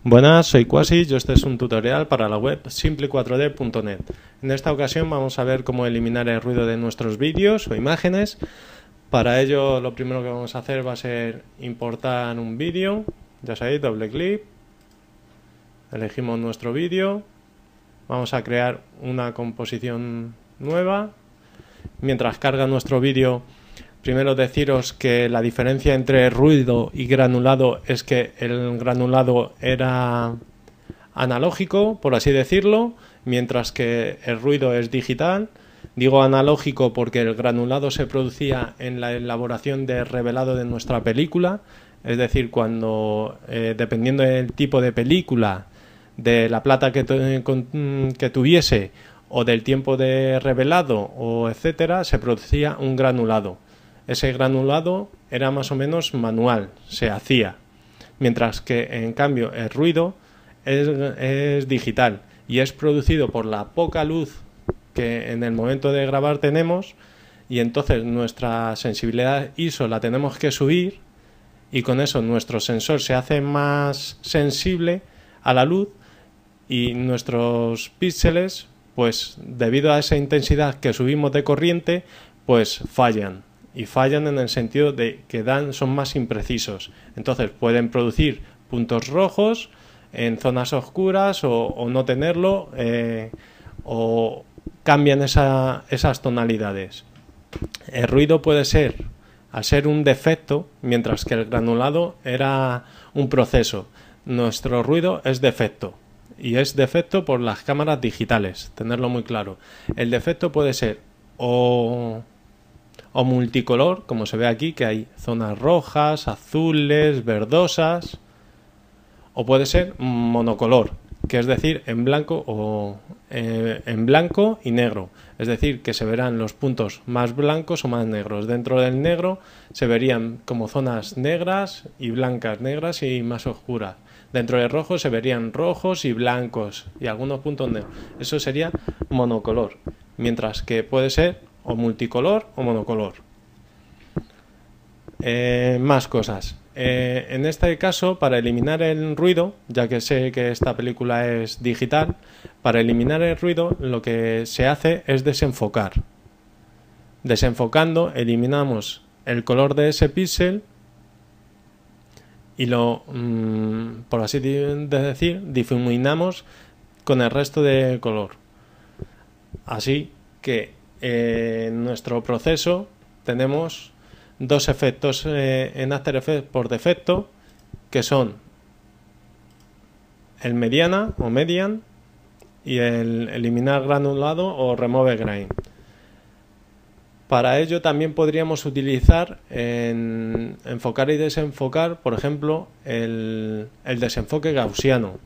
Buenas, soy Quasi y este es un tutorial para la web simple4d.net. En esta ocasión vamos a ver cómo eliminar el ruido de nuestros vídeos o imágenes. Para ello lo primero que vamos a hacer va a ser importar un vídeo. Ya sabéis, doble clic, elegimos nuestro vídeo, vamos a crear una composición nueva. Mientras carga nuestro vídeo, primero deciros que la diferencia entre ruido y granulado es que el granulado era analógico, por así decirlo, mientras que el ruido es digital. Digo analógico porque el granulado se producía en la elaboración de revelado de nuestra película, es decir, cuando dependiendo del tipo de película, de la plata que tuviese o del tiempo de revelado o etcétera, se producía un granulado. Ese granulado era más o menos manual, se hacía, mientras que en cambio el ruido es digital y es producido por la poca luz que en el momento de grabar tenemos, y entonces nuestra sensibilidad ISO la tenemos que subir y con eso nuestro sensor se hace más sensible a la luz y nuestros píxeles, pues debido a esa intensidad que subimos de corriente, pues fallan. Y fallan en el sentido de que son más imprecisos. Entonces pueden producir puntos rojos en zonas oscuras o no tenerlo, o cambian esas tonalidades. El ruido puede ser, al ser un defecto, mientras que el granulado era un proceso. Nuestro ruido es defecto. Y es defecto por las cámaras digitales, tenerlo muy claro. El defecto puede ser o multicolor, como se ve aquí, que hay zonas rojas, azules, verdosas, o puede ser monocolor, que es decir, en blanco en blanco y negro, es decir, que se verán los puntos más blancos o más negros. Dentro del negro se verían como zonas negras y blancas, negras y más oscuras. Dentro del rojo se verían rojos y blancos y algunos puntos negros. Eso sería monocolor, mientras que puede ser o multicolor o monocolor. Más cosas. En este caso, para eliminar el ruido, ya que sé que esta película es digital, para eliminar el ruido lo que se hace es desenfocar. Desenfocando eliminamos el color de ese píxel y lo, por así decir, difuminamos con el resto de color. Así que en nuestro proceso tenemos dos efectos en After Effects por defecto, que son el mediana o median y el eliminar granulado o remove grain. Para ello también podríamos utilizar en enfocar y desenfocar, por ejemplo, el desenfoque gaussiano,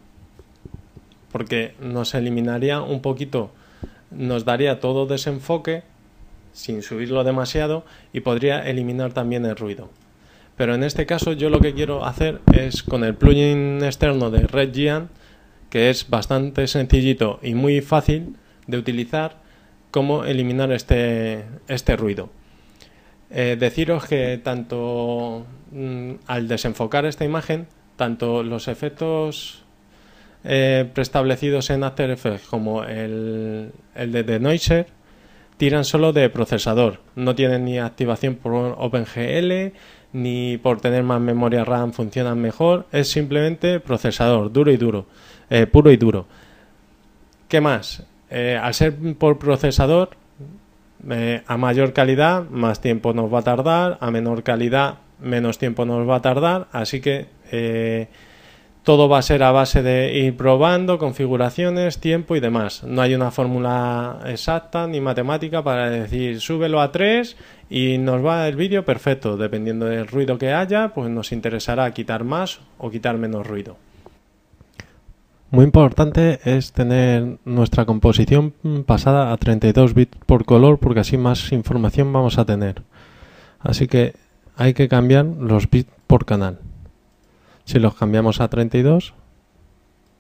porque nos eliminaría un poquito, nos daría todo desenfoque sin subirlo demasiado y podría eliminar también el ruido. Pero en este caso yo lo que quiero hacer es con el plugin externo de RedGiant, que es bastante sencillito y muy fácil de utilizar, cómo eliminar este ruido. Deciros que tanto al desenfocar esta imagen, tanto los efectos preestablecidos en After Effects como el de Denoiser tiran solo de procesador, no tienen ni activación por OpenGL ni por tener más memoria RAM funcionan mejor, es simplemente procesador, puro y duro. ¿Qué más? Al ser por procesador, a mayor calidad más tiempo nos va a tardar, a menor calidad menos tiempo nos va a tardar, así que todo va a ser a base de ir probando configuraciones, tiempo y demás. No hay una fórmula exacta ni matemática para decir súbelo a 3 y nos va el vídeo perfecto. Dependiendo del ruido que haya, pues nos interesará quitar más o quitar menos ruido. Muy importante es tener nuestra composición pasada a 32 bits por color, porque así más información vamos a tener. Así que hay que cambiar los bits por canal. Si los cambiamos a 32,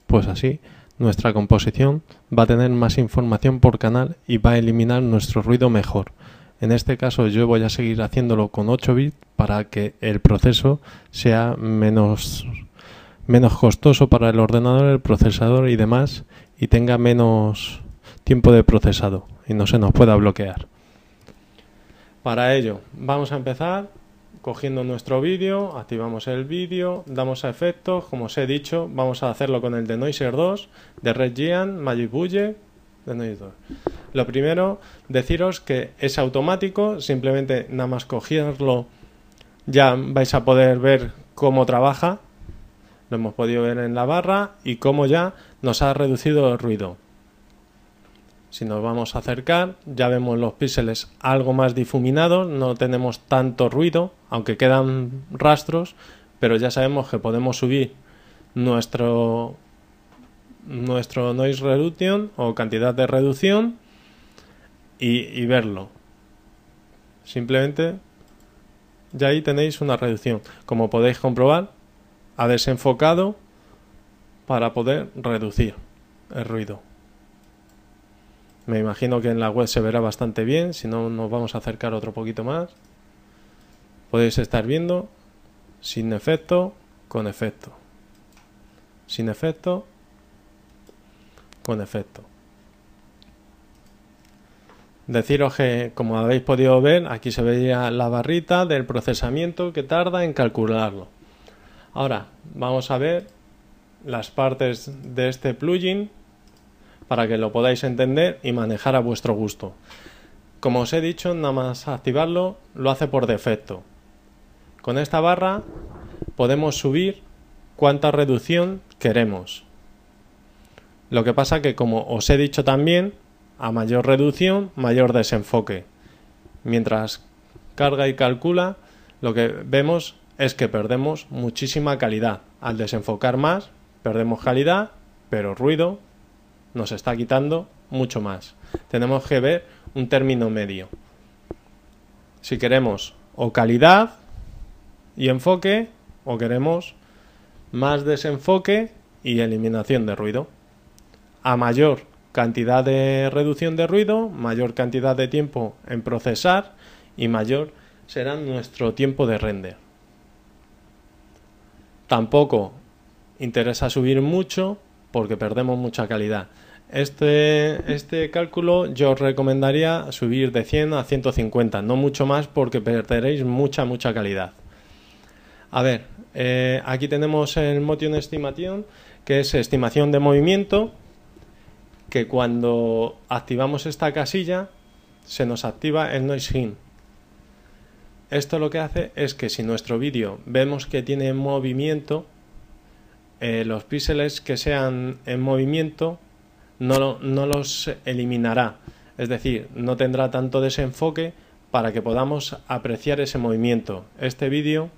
pues así nuestra composición va a tener más información por canal y va a eliminar nuestro ruido mejor. En este caso yo voy a seguir haciéndolo con 8 bits para que el proceso sea menos menos costoso para el ordenador, el procesador y demás, y tenga menos tiempo de procesado y no se nos pueda bloquear. Para ello vamos a empezar cogiendo nuestro vídeo, activamos el vídeo, damos a efectos, como os he dicho, vamos a hacerlo con el Denoiser 2 de Red Giant, Magic Budget, Denoiser 2. Lo primero, deciros que es automático, simplemente nada más cogerlo ya vais a poder ver cómo trabaja, lo hemos podido ver en la barra y cómo ya nos ha reducido el ruido. Si nos vamos a acercar, ya vemos los píxeles algo más difuminados, no tenemos tanto ruido, aunque quedan rastros, pero ya sabemos que podemos subir nuestro noise reduction o cantidad de reducción y verlo. Simplemente ya ahí tenéis una reducción. Como podéis comprobar, ha desenfocado para poder reducir el ruido. Me imagino que en la web se verá bastante bien, si no nos vamos a acercar otro poquito más. Podéis estar viendo sin efecto, con efecto. Sin efecto, con efecto. Deciros que, como habéis podido ver, aquí se veía la barrita del procesamiento que tarda en calcularlo. Ahora vamos a ver las partes de este plugin para que lo podáis entender y manejar a vuestro gusto. Como os he dicho, nada más activarlo lo hace por defecto. Con esta barra podemos subir cuánta reducción queremos. Lo que pasa que, como os he dicho también, a mayor reducción, mayor desenfoque. Mientras carga y calcula, lo que vemos es que perdemos muchísima calidad. Al desenfocar más, perdemos calidad, pero ruido nos está quitando mucho más. Tenemos que ver un término medio. Si queremos o calidad y enfoque, o queremos más desenfoque y eliminación de ruido. A mayor cantidad de reducción de ruido, mayor cantidad de tiempo en procesar y mayor será nuestro tiempo de render. Tampoco interesa subir mucho porque perdemos mucha calidad. Este cálculo yo os recomendaría subir de 100 a 150, no mucho más porque perderéis mucha calidad. A ver, aquí tenemos el Motion Estimation, que es estimación de movimiento, que cuando activamos esta casilla se nos activa el Noise Hint. Esto lo que hace es que si nuestro vídeo vemos que tiene movimiento, los píxeles que sean en movimiento no los eliminará, es decir, no tendrá tanto desenfoque para que podamos apreciar ese movimiento. Este vídeo,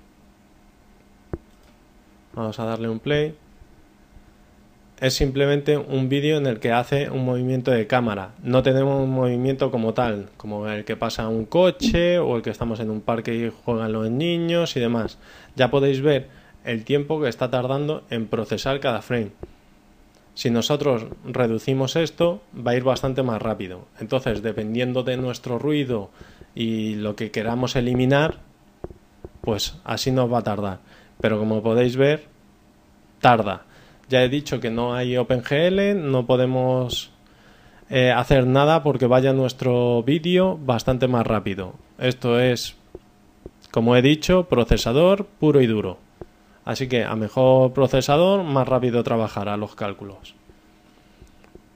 vamos a darle un play, es simplemente un vídeo en el que hace un movimiento de cámara. No tenemos un movimiento como tal, como el que pasa un coche o el que estamos en un parque y juegan los niños y demás. Ya podéis ver el tiempo que está tardando en procesar cada frame. Si nosotros reducimos esto, va a ir bastante más rápido. Entonces, dependiendo de nuestro ruido y lo que queramos eliminar, pues así nos va a tardar. Pero como podéis ver, tarda. Ya he dicho que no hay OpenGL, no podemos hacer nada porque vaya nuestro vídeo bastante más rápido. Esto es, como he dicho, procesador puro y duro. Así que a mejor procesador, más rápido trabajará los cálculos.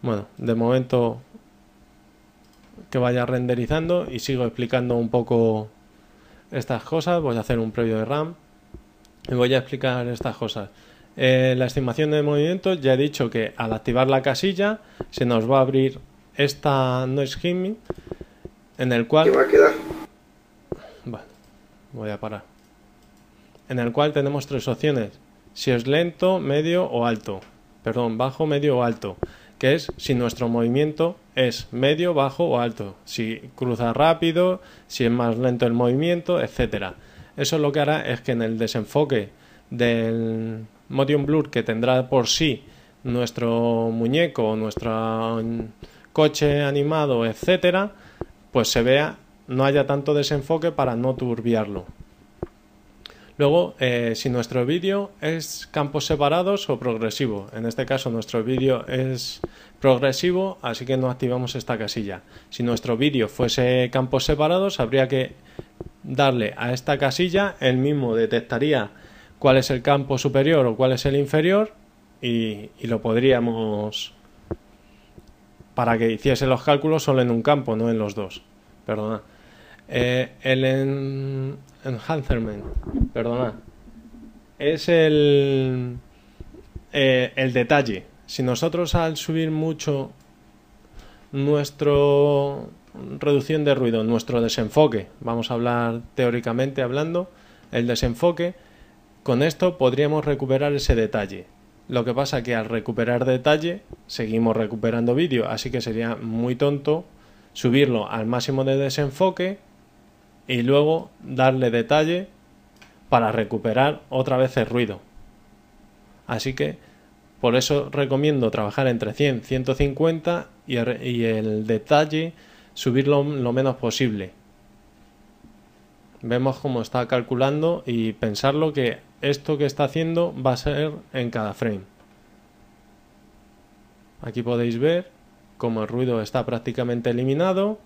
Bueno, de momento que vaya renderizando y sigo explicando un poco estas cosas. Voy a hacer un previo de RAM y voy a explicar estas cosas. La estimación de movimiento, ya he dicho que al activar la casilla se nos va a abrir esta Noise Hint en el cual... ¿Qué va a quedar? Bueno, voy a parar. En el cual tenemos tres opciones: si es lento, medio o alto. Perdón, bajo, medio o alto. Que es si nuestro movimiento es medio, bajo o alto. Si cruza rápido, si es más lento el movimiento, etcétera. Eso lo que hará es que en el desenfoque del Motion Blur que tendrá por sí nuestro muñeco, nuestro coche animado, etcétera, pues se vea, no haya tanto desenfoque para no turbiarlo. Luego, si nuestro vídeo es campos separados o progresivo. En este caso nuestro vídeo es progresivo, así que no activamos esta casilla. Si nuestro vídeo fuese campos separados, habría que darle a esta casilla, él mismo detectaría cuál es el campo superior o cuál es el inferior y lo podríamos, para que hiciese los cálculos solo en un campo, no en los dos. Perdona. El enhancement, perdona, es el detalle. Si nosotros al subir mucho nuestro reducción de ruido, nuestro desenfoque, vamos a hablar teóricamente hablando, el desenfoque, con esto podríamos recuperar ese detalle. Lo que pasa que al recuperar detalle seguimos recuperando vídeo, así que sería muy tonto subirlo al máximo de desenfoque y luego darle detalle para recuperar otra vez el ruido. Así que por eso recomiendo trabajar entre 100 y 150 y el detalle subirlo lo menos posible. Vemos cómo está calculando y pensarlo que esto que está haciendo va a ser en cada frame. Aquí podéis ver cómo el ruido está prácticamente eliminado,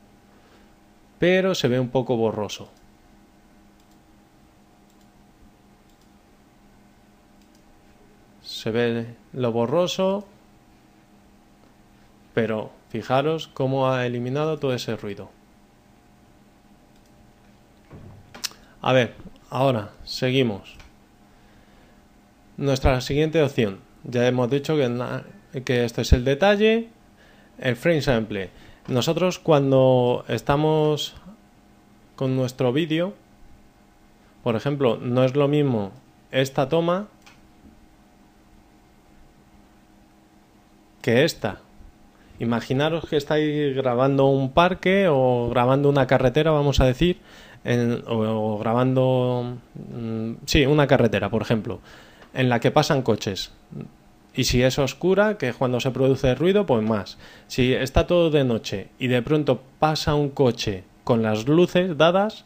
pero se ve un poco borroso. Se ve lo borroso, pero fijaros cómo ha eliminado todo ese ruido. A ver, ahora seguimos. Nuestra siguiente opción. Ya hemos dicho que esto es el detalle, el frame sample. Nosotros cuando estamos con nuestro vídeo, por ejemplo, no es lo mismo esta toma que esta. Imaginaros que estáis grabando un parque o grabando una carretera, vamos a decir, o grabando una carretera, por ejemplo, en la que pasan coches. Y si es oscura, que es cuando se produce ruido, pues más. Si está todo de noche y de pronto pasa un coche con las luces dadas,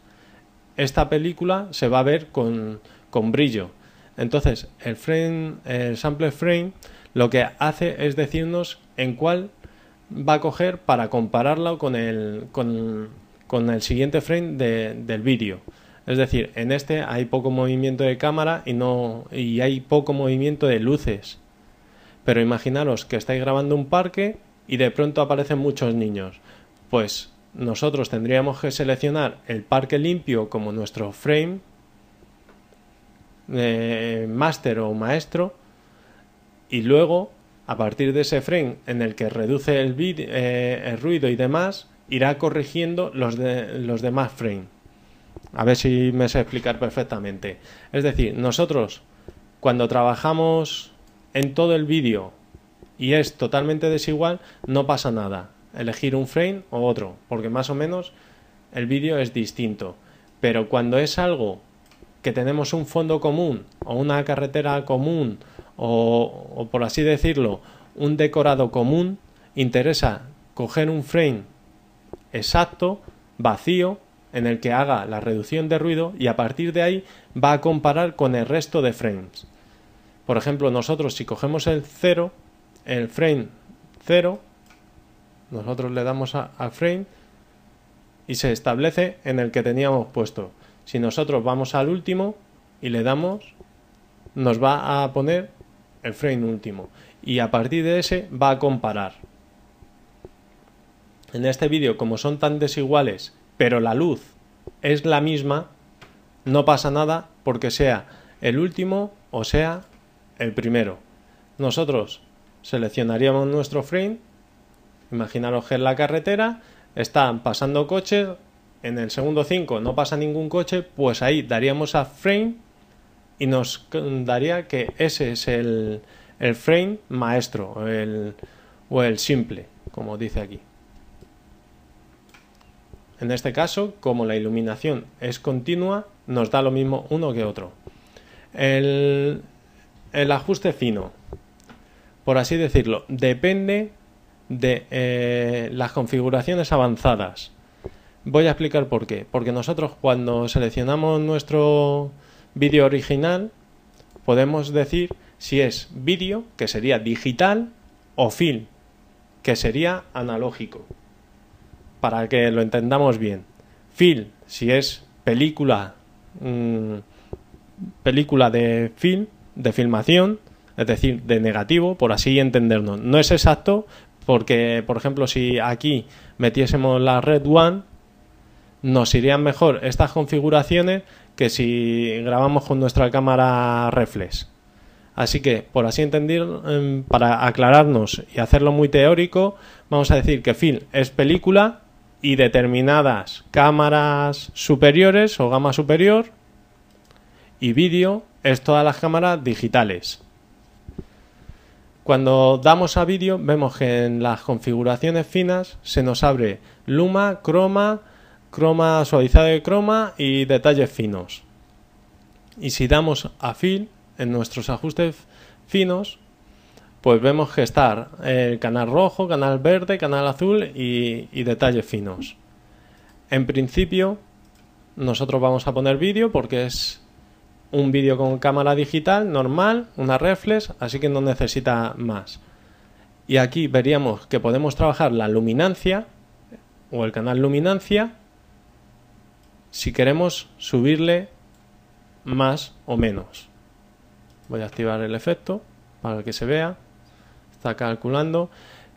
esta película se va a ver con brillo. Entonces, el sample frame lo que hace es decirnos en cuál va a coger para compararlo con el siguiente frame del vídeo. Es decir, en este hay poco movimiento de cámara y hay poco movimiento de luces. Pero imaginaros que estáis grabando un parque y de pronto aparecen muchos niños. Pues nosotros tendríamos que seleccionar el parque limpio como nuestro frame máster o maestro, y luego a partir de ese frame en el que reduce el ruido y demás, irá corrigiendo los demás frames. A ver si me sé explicar perfectamente. Es decir, nosotros cuando trabajamos en todo el vídeo y es totalmente desigual, no pasa nada. Elegir un frame o otro, porque más o menos el vídeo es distinto. Pero cuando es algo que tenemos un fondo común o una carretera común o por así decirlo, un decorado común, interesa coger un frame exacto, vacío, en el que haga la reducción de ruido y a partir de ahí va a comparar con el resto de frames. Por ejemplo, nosotros si cogemos el frame 0, nosotros le damos al frame y se establece en el que teníamos puesto. Si nosotros vamos al último y le damos, nos va a poner el frame último y a partir de ese va a comparar. En este vídeo, como son tan desiguales, pero la luz es la misma, no pasa nada porque sea el último o sea el primero. Nosotros seleccionaríamos nuestro frame, imaginaros que en la carretera están pasando coches, en el segundo 5 no pasa ningún coche, pues ahí daríamos a frame y nos daría que ese es el frame maestro o el simple, como dice aquí. En este caso, como la iluminación es continua, nos da lo mismo uno que otro. El ajuste fino, por así decirlo, depende de las configuraciones avanzadas. Voy a explicar por qué. Porque nosotros cuando seleccionamos nuestro vídeo original, podemos decir si es vídeo, que sería digital, o film, que sería analógico, para que lo entendamos bien. Film, si es película, película de film, de filmación, es decir, de negativo, por así entendernos. No es exacto porque, por ejemplo, si aquí metiésemos la Red One, nos irían mejor estas configuraciones que si grabamos con nuestra cámara reflex. Así que, por así entender, para aclararnos y hacerlo muy teórico, vamos a decir que film es película y determinadas cámaras superiores o gama superior, y vídeo es todas las cámaras digitales. Cuando damos a vídeo, vemos que en las configuraciones finas se nos abre luma, croma, croma suavizado de croma y detalles finos. Y si damos a film, en nuestros ajustes finos, pues vemos que está el canal rojo, canal verde, canal azul y detalles finos. En principio, nosotros vamos a poner vídeo porque es un vídeo con cámara digital normal, una reflex, así que no necesita más. Y aquí veríamos que podemos trabajar la luminancia o el canal luminancia si queremos subirle más o menos. Voy a activar el efecto para que se vea. Está calculando.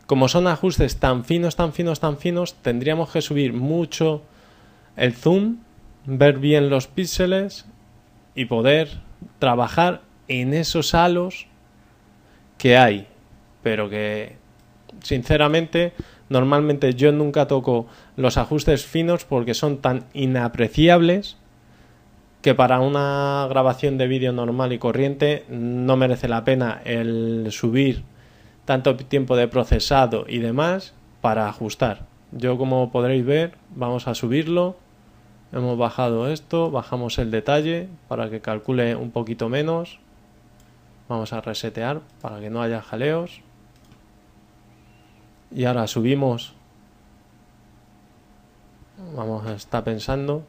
Como son ajustes tan finos, tan finos, tan finos, tendríamos que subir mucho el zoom, ver bien los píxeles y poder trabajar en esos halos que hay. Pero que, sinceramente, normalmente yo nunca toco los ajustes finos porque son tan inapreciables que para una grabación de vídeo normal y corriente no merece la pena el subir tanto tiempo de procesado y demás para ajustar. Yo, como podréis ver, vamos a subirlo. Hemos bajado esto, bajamos el detalle para que calcule un poquito menos. Vamos a resetear para que no haya jaleos. Y ahora subimos. Vamos a estar pensando.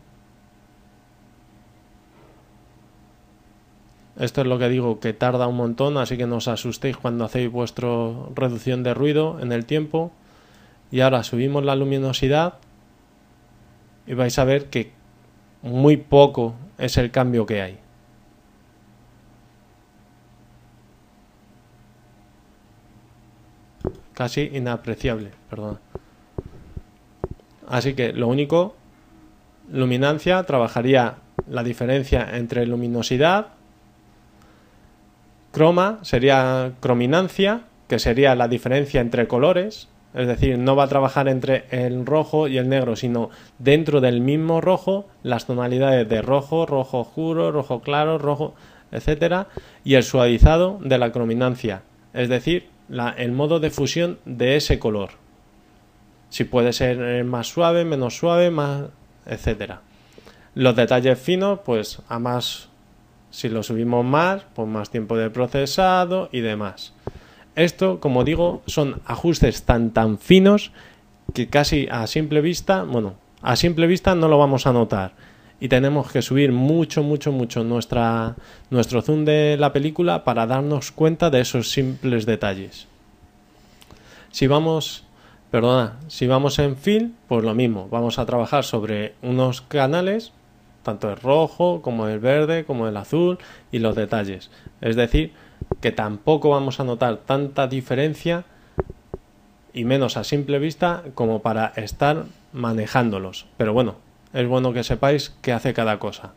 Esto es lo que digo, que tarda un montón, así que no os asustéis cuando hacéis vuestra reducción de ruido en el tiempo. Y ahora subimos la luminosidad y vais a ver que muy poco es el cambio que hay. Casi inapreciable, perdón. Así que lo único, luminancia, trabajaría la diferencia entre luminosidad. Croma sería crominancia, que sería la diferencia entre colores, es decir, no va a trabajar entre el rojo y el negro, sino dentro del mismo rojo, las tonalidades de rojo, rojo oscuro, rojo claro, rojo, etcétera, y el suavizado de la crominancia, es decir, el modo de fusión de ese color. Si puede ser más suave, menos suave, más, etcétera. Los detalles finos, pues a más. Si lo subimos más, pues más tiempo de procesado y demás. Esto, como digo, son ajustes tan finos que casi a simple vista, bueno, a simple vista no lo vamos a notar. Y tenemos que subir mucho nuestro zoom de la película para darnos cuenta de esos simples detalles. Si vamos en film, pues lo mismo. Vamos a trabajar sobre unos canales, tanto el rojo como el verde como el azul y los detalles. Es decir, que tampoco vamos a notar tanta diferencia y menos a simple vista como para estar manejándolos. Pero bueno, es bueno que sepáis qué hace cada cosa.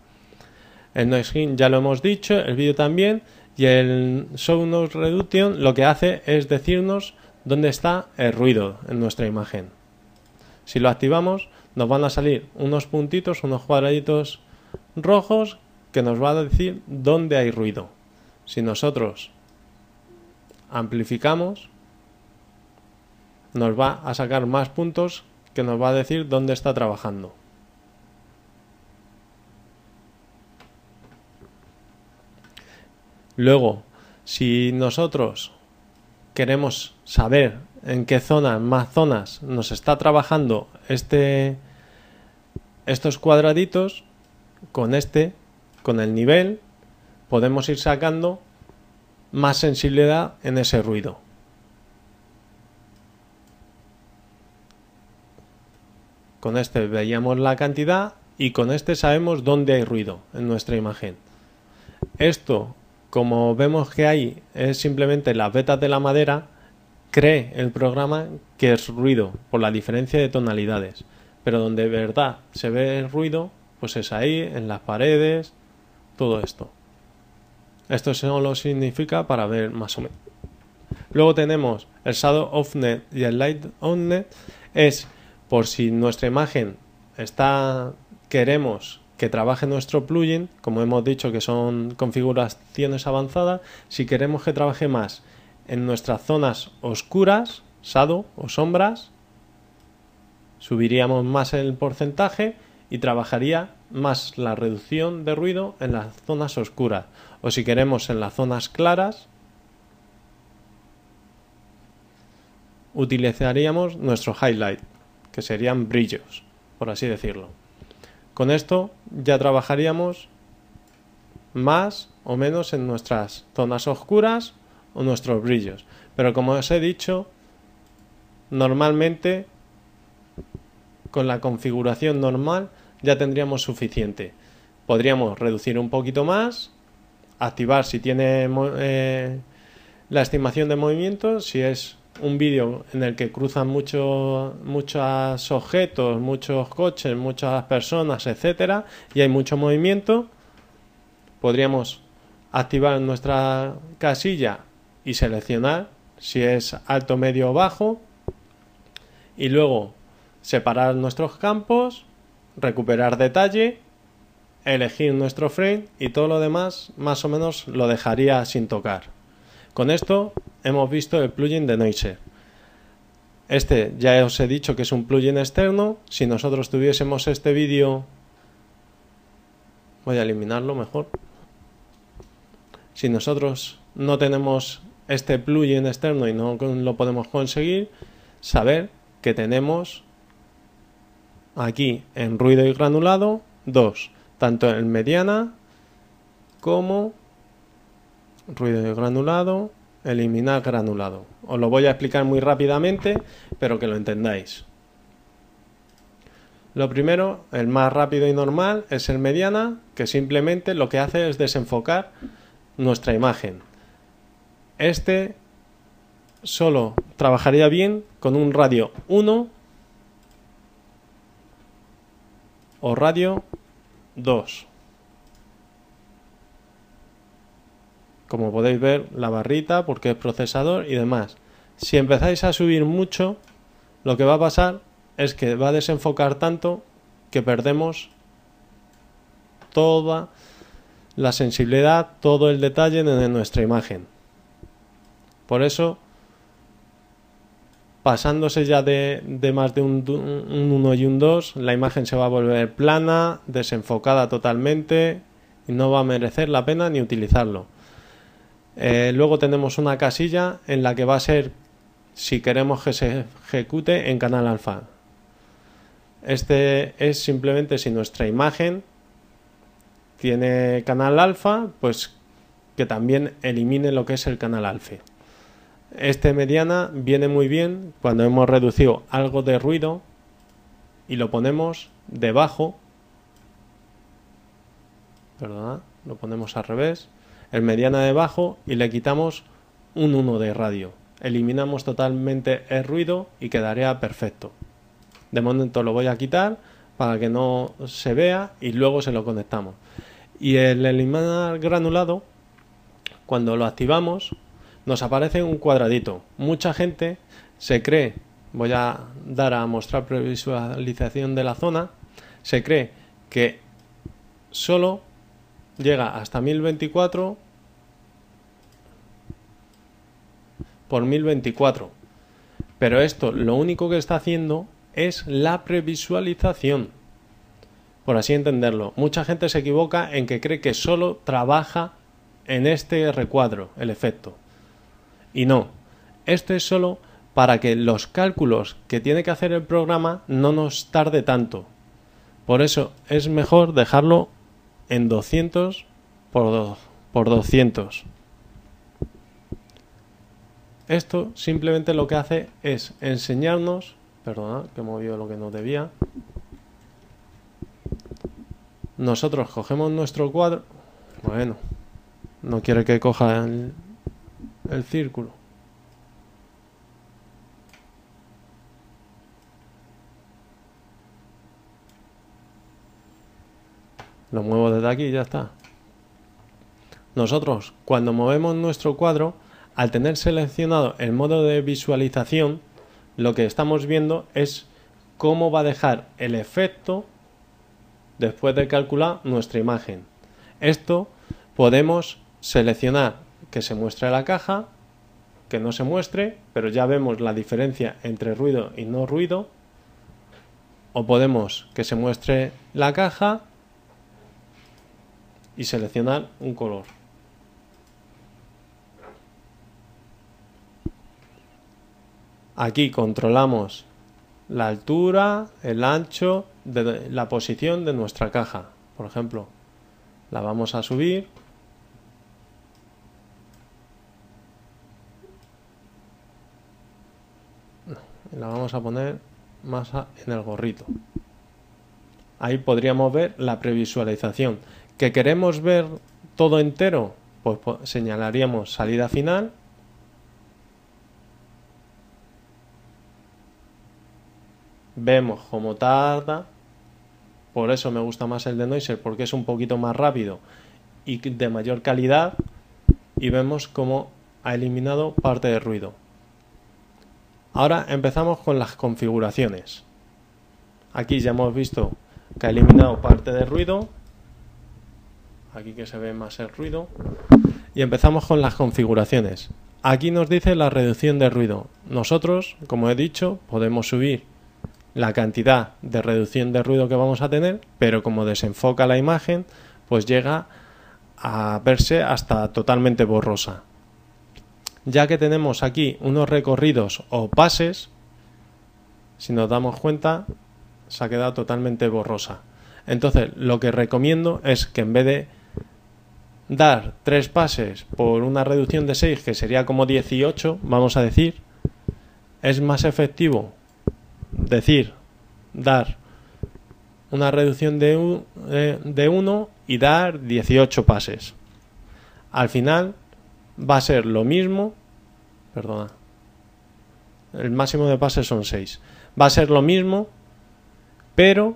El Noise Skin ya lo hemos dicho, el vídeo también, y el Show Noise Reduction lo que hace es decirnos dónde está el ruido en nuestra imagen. Si lo activamos, nos van a salir unos puntitos, unos cuadraditos rojos que nos va a decir dónde hay ruido. Si nosotros amplificamos, nos va a sacar más puntos que nos va a decir dónde está trabajando. Luego, si nosotros queremos saber en qué zonas, más zonas, nos está trabajando estos cuadraditos, con este con el nivel, podemos ir sacando más sensibilidad en ese ruido. Con este veíamos la cantidad y con este sabemos dónde hay ruido en nuestra imagen. Esto, como vemos que hay, es simplemente las vetas de la madera, cree el programa que es ruido por la diferencia de tonalidades. Pero donde de verdad se ve el ruido, pues es ahí, en las paredes, todo esto. Esto solo significa para ver más o menos. Luego tenemos el Shadow Offset y el Light Offset. Es por si nuestra imagen queremos que trabaje nuestro plugin, como hemos dicho que son configuraciones avanzadas, si queremos que trabaje más en nuestras zonas oscuras, shadow o sombras, subiríamos más el porcentaje y trabajaría más la reducción de ruido en las zonas oscuras. O si queremos en las zonas claras, utilizaríamos nuestro highlight, que serían brillos, por así decirlo. Con esto ya trabajaríamos más o menos en nuestras zonas oscuras o nuestros brillos. Pero como os he dicho, normalmente con la configuración normal ya tendríamos suficiente. Podríamos reducir un poquito más, activar si tiene la estimación de movimiento, si es un vídeo en el que cruzan muchos objetos, muchos coches, muchas personas, etcétera, y hay mucho movimiento, podríamos activar nuestra casilla y seleccionar si es alto, medio o bajo, y luego separar nuestros campos, recuperar detalle, elegir nuestro frame y todo lo demás más o menos lo dejaría sin tocar. Con esto hemos visto el plugin de Noiser. Este ya os he dicho que es un plugin externo. Si nosotros tuviésemos este vídeo, voy a eliminarlo mejor. Si nosotros no tenemos este plugin externo y no lo podemos conseguir, saber que tenemos aquí en ruido y granulado dos, tanto en mediana como ruido y granulado, eliminar granulado. Os lo voy a explicar muy rápidamente, pero que lo entendáis. Lo primero, el más rápido y normal, es el mediana, que simplemente lo que hace es desenfocar nuestra imagen. Este solo trabajaría bien con un radio 1 o radio 2. Como podéis ver, la barrita, porque es procesador y demás. Si empezáis a subir mucho, lo que va a pasar es que va a desenfocar tanto que perdemos toda la sensibilidad, todo el detalle de nuestra imagen. Por eso, pasándose ya de más de un 1 y un 2, la imagen se va a volver plana, desenfocada totalmente y no va a merecer la pena ni utilizarlo. Luego tenemos una casilla en la que va a ser si queremos que se ejecute en canal alfa. Este es simplemente si nuestra imagen tiene canal alfa, pues que también elimine lo que es el canal alfa. Este mediana viene muy bien cuando hemos reducido algo de ruido y lo ponemos debajo. Perdona, lo ponemos al revés. El mediana debajo y le quitamos un 1 de radio. Eliminamos totalmente el ruido y quedaría perfecto. De momento lo voy a quitar para que no se vea y luego se lo conectamos. Y el eliminar granulado, cuando lo activamos, nos aparece un cuadradito. Mucha gente se cree, voy a dar a mostrar previsualización de la zona, se cree que solo llega hasta 1024 por 1024, pero esto lo único que está haciendo es la previsualización, por así entenderlo. Mucha gente se equivoca en que cree que solo trabaja en este recuadro el efecto, y no, esto es solo para que los cálculos que tiene que hacer el programa no nos tarde tanto. Por eso es mejor dejarlo en 200 por 200. Esto simplemente lo que hace es enseñarnos, perdona, que he movido lo que no debía. Nosotros cogemos nuestro cuadro, bueno, no quiere que coja el círculo. Lo muevo desde aquí y ya está. Nosotros, cuando movemos nuestro cuadro, al tener seleccionado el modo de visualización, lo que estamos viendo es cómo va a dejar el efecto después de calcular nuestra imagen. Esto podemos seleccionar que se muestre la caja, que no se muestre, pero ya vemos la diferencia entre ruido y no ruido. O podemos que se muestre la caja y seleccionar un color. Aquí controlamos la altura, el ancho, la posición de nuestra caja. Por ejemplo, la vamos a subir. La vamos a poner más en el gorrito. Ahí podríamos ver la previsualización. ¿Que queremos ver todo entero? Pues señalaríamos salida final. Vemos cómo tarda. Por eso me gusta más el de Noiser, porque es un poquito más rápido y de mayor calidad. Y vemos cómo ha eliminado parte de ruido. Ahora empezamos con las configuraciones. Aquí ya hemos visto que ha eliminado parte de ruido. Aquí que se ve más el ruido. Y empezamos con las configuraciones. Aquí nos dice la reducción de ruido. Nosotros, como he dicho, podemos subir la cantidad de reducción de ruido que vamos a tener, pero como desenfoca la imagen, pues llega a verse hasta totalmente borrosa. Ya que tenemos aquí unos recorridos o pases, si nos damos cuenta, se ha quedado totalmente borrosa. Entonces, lo que recomiendo es que en vez de dar 3 pases por una reducción de 6, que sería como 18, vamos a decir, es más efectivo dar una reducción de 1 y dar 18 pases. Al final va a ser lo mismo, perdona, el máximo de pases son 6. Va a ser lo mismo, pero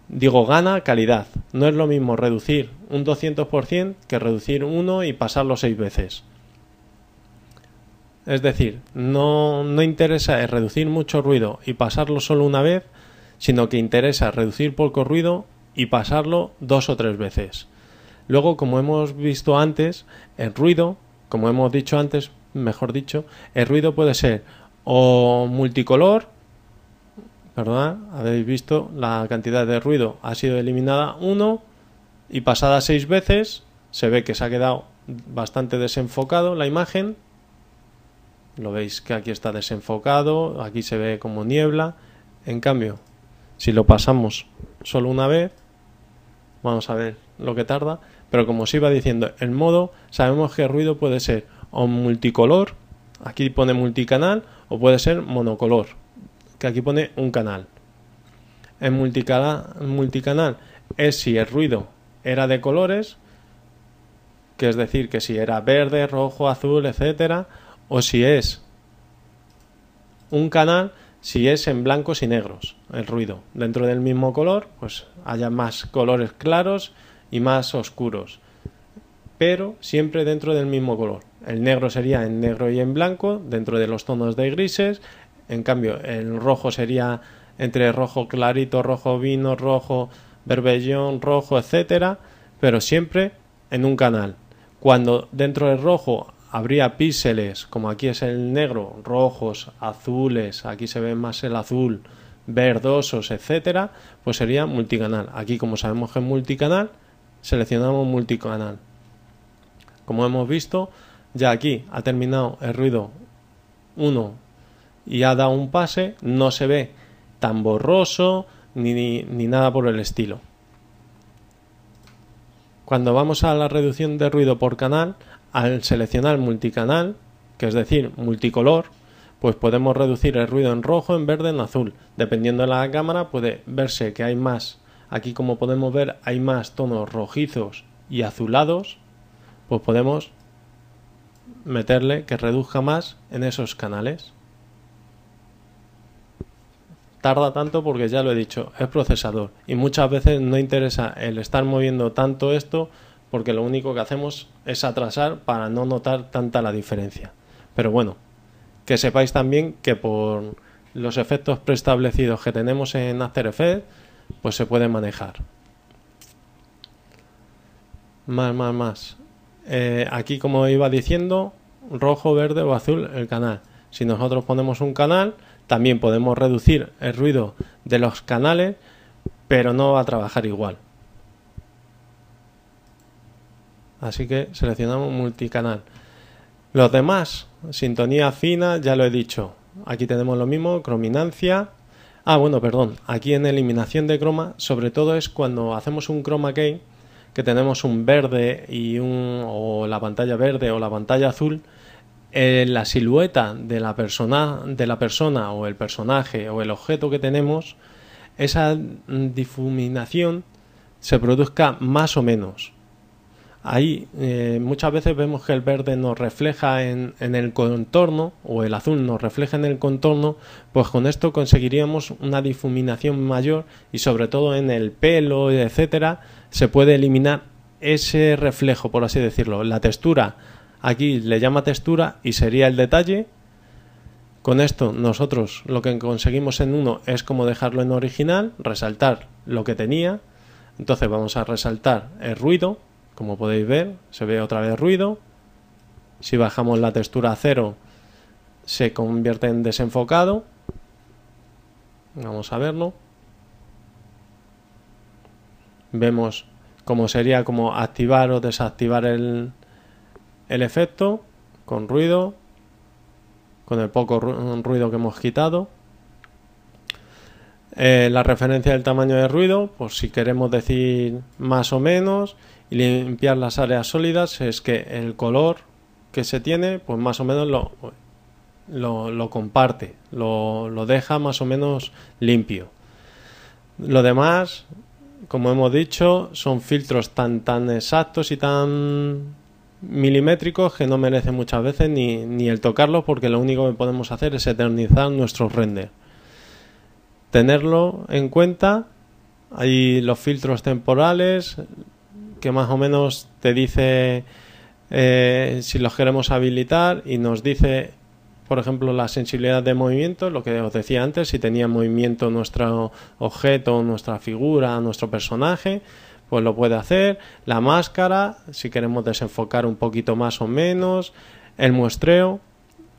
gana calidad. No es lo mismo reducir un 200% que reducir 1 y pasarlo 6 veces. Es decir, no interesa reducir mucho ruido y pasarlo solo una vez, sino que interesa reducir poco ruido y pasarlo 2 o 3 veces. Luego, como hemos visto antes, el ruido, como hemos dicho antes, mejor dicho, el ruido puede ser o multicolor, perdón, habéis visto la cantidad de ruido ha sido eliminada 1 y pasada 6 veces se ve que se ha quedado bastante desenfocado la imagen. Lo veis que aquí está desenfocado, aquí se ve como niebla. En cambio, si lo pasamos solo una vez, vamos a ver lo que tarda. Pero como os iba diciendo, el modo, sabemos que el ruido puede ser o multicolor, aquí pone multicanal, o puede ser monocolor, que aquí pone un canal. En multicanal es si el ruido era de colores, que es decir, que si era verde, rojo, azul, etcétera, o si es un canal, si es en blancos y negros el ruido. Dentro del mismo color, pues haya más colores claros y más oscuros, pero siempre dentro del mismo color. El negro sería en negro y en blanco, dentro de los tonos de grises. En cambio, el rojo sería entre rojo clarito, rojo vino, rojo berbellón, rojo, etcétera, pero siempre en un canal. Cuando dentro del rojo habría píxeles, como aquí es el negro, rojos, azules, aquí se ve más el azul, verdosos, etcétera, pues sería multicanal. Aquí, como sabemos que es multicanal, seleccionamos multicanal. Como hemos visto, ya aquí ha terminado el ruido 1 y ha dado un pase, no se ve tan borroso ni nada por el estilo. Cuando vamos a la reducción de ruido por canal, al seleccionar multicanal, que es decir, multicolor, pues podemos reducir el ruido en rojo, en verde, en azul. Dependiendo de la cámara puede verse que hay más. Aquí, como podemos ver, hay más tonos rojizos y azulados. Pues podemos meterle que reduzca más en esos canales. Tarda tanto porque, ya lo he dicho, es procesador, y muchas veces no interesa el estar moviendo tanto esto, porque lo único que hacemos es atrasar para no notar tanta la diferencia. Pero bueno, que sepáis también que por los efectos preestablecidos que tenemos en After Effects, pues se puede manejar. Más. Aquí, como iba diciendo, rojo, verde o azul el canal. Si nosotros ponemos un canal, también podemos reducir el ruido de los canales, pero no va a trabajar igual. Así que seleccionamos multicanal. Los demás, sintonía fina, ya lo he dicho. Aquí tenemos lo mismo, crominancia. Bueno, perdón. Aquí en eliminación de croma, sobre todo es cuando hacemos un chroma key, que tenemos un verde y o la pantalla verde o la pantalla azul. La silueta de la persona o el personaje o el objeto que tenemos, esa difuminación se produzca más o menos. Ahí muchas veces vemos que el verde nos refleja en el contorno, o el azul nos refleja en el contorno. Pues con esto conseguiríamos una difuminación mayor, y sobre todo en el pelo, etcétera, se puede eliminar ese reflejo, por así decirlo. La textura, aquí le llama textura y sería el detalle. Con esto nosotros lo que conseguimos en uno es como dejarlo en original, resaltar lo que tenía. Entonces vamos a resaltar el ruido. Como podéis ver, se ve otra vez ruido. Si bajamos la textura a 0, se convierte en desenfocado. Vamos a verlo. Vemos cómo sería como activar o desactivar el efecto con ruido, con el poco ruido que hemos quitado. La referencia del tamaño de ruido, pues si queremos decir más o menos, y limpiar las áreas sólidas, es que el color que se tiene, pues más o menos lo comparte, lo deja más o menos limpio. Lo demás, como hemos dicho, son filtros tan exactos y tan milimétricos que no merece muchas veces ni el tocarlos, porque lo único que podemos hacer es eternizar nuestros renders. Tenerlo en cuenta. Hay los filtros temporales, que más o menos te dice si los queremos habilitar, y nos dice, por ejemplo, la sensibilidad de movimiento, lo que os decía antes, si tenía movimiento nuestro objeto, nuestra figura, nuestro personaje, pues lo puede hacer. La máscara, si queremos desenfocar un poquito más o menos. El muestreo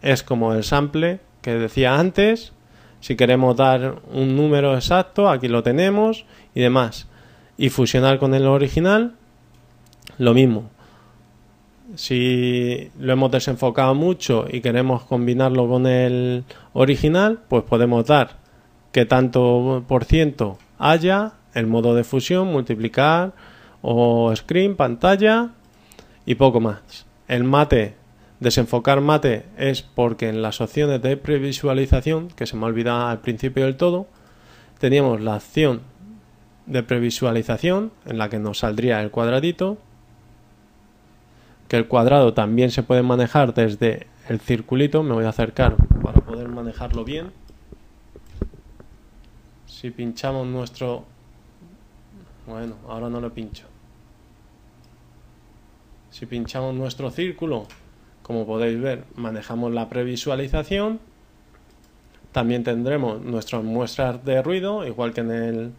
es como el sample que decía antes. Si queremos dar un número exacto, aquí lo tenemos y demás. Y fusionar con el original, lo mismo. Si lo hemos desenfocado mucho y queremos combinarlo con el original, pues podemos dar que tanto por ciento haya, el modo de fusión, multiplicar o screen, pantalla, y poco más. El mate, desenfocar mate, es porque en las opciones de previsualización, que se me ha olvidado al principio del todo, teníamos la opción de previsualización en la que nos saldría el cuadradito, que el cuadrado también se puede manejar desde el circulito. Me voy a acercar para poder manejarlo bien. Si pinchamos nuestro... Bueno, ahora no lo pincho. Si pinchamos nuestro círculo, como podéis ver, manejamos la previsualización. También tendremos nuestras muestras de ruido, igual que en el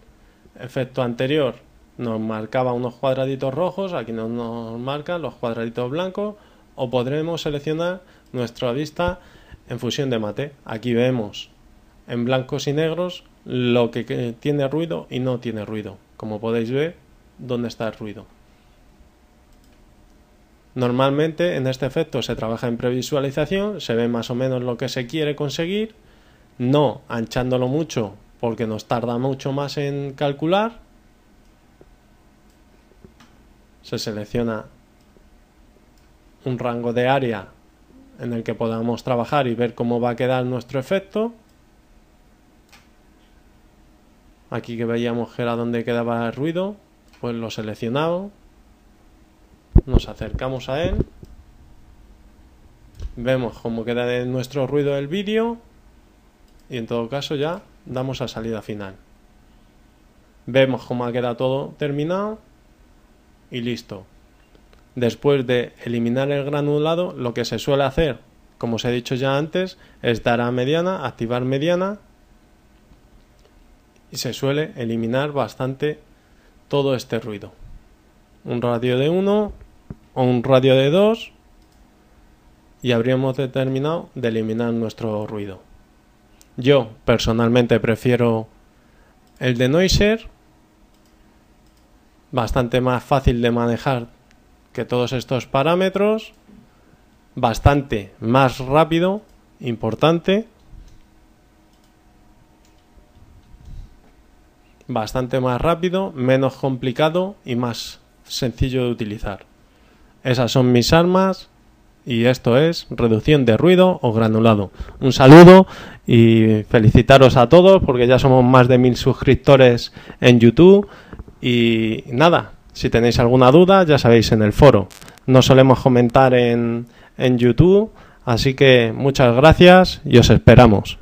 efecto anterior nos marcaba unos cuadraditos rojos, aquí nos marcan los cuadraditos blancos, o podremos seleccionar nuestra vista en fusión de mate. Aquí vemos en blancos y negros lo que tiene ruido y no tiene ruido. Como podéis ver, dónde está el ruido. Normalmente en este efecto se trabaja en previsualización, se ve más o menos lo que se quiere conseguir, no anchándolo mucho porque nos tarda mucho más en calcular. se selecciona un rango de área en el que podamos trabajar y ver cómo va a quedar nuestro efecto. Aquí que veíamos que era donde quedaba el ruido, pues lo seleccionamos, nos acercamos a él, vemos cómo queda de nuestro ruido el vídeo y en todo caso ya damos a salida final. Vemos cómo ha quedado todo terminado y listo. Después de eliminar el granulado, lo que se suele hacer, como os he dicho ya antes, es dar a mediana, activar mediana, y se suele eliminar bastante todo este ruido. Un radio de 1 o un radio de 2 y habríamos terminado de eliminar nuestro ruido. Yo personalmente prefiero el de Noiser, bastante más fácil de manejar que todos estos parámetros, bastante más rápido, importante, bastante más rápido, menos complicado y más sencillo de utilizar. Esas son mis armas y esto es reducción de ruido o granulado. Un saludo y felicitaros a todos porque ya somos más de 1000 suscriptores en YouTube y nada. Si tenéis alguna duda, ya sabéis, en el foro. No solemos comentar en YouTube, así que muchas gracias y os esperamos.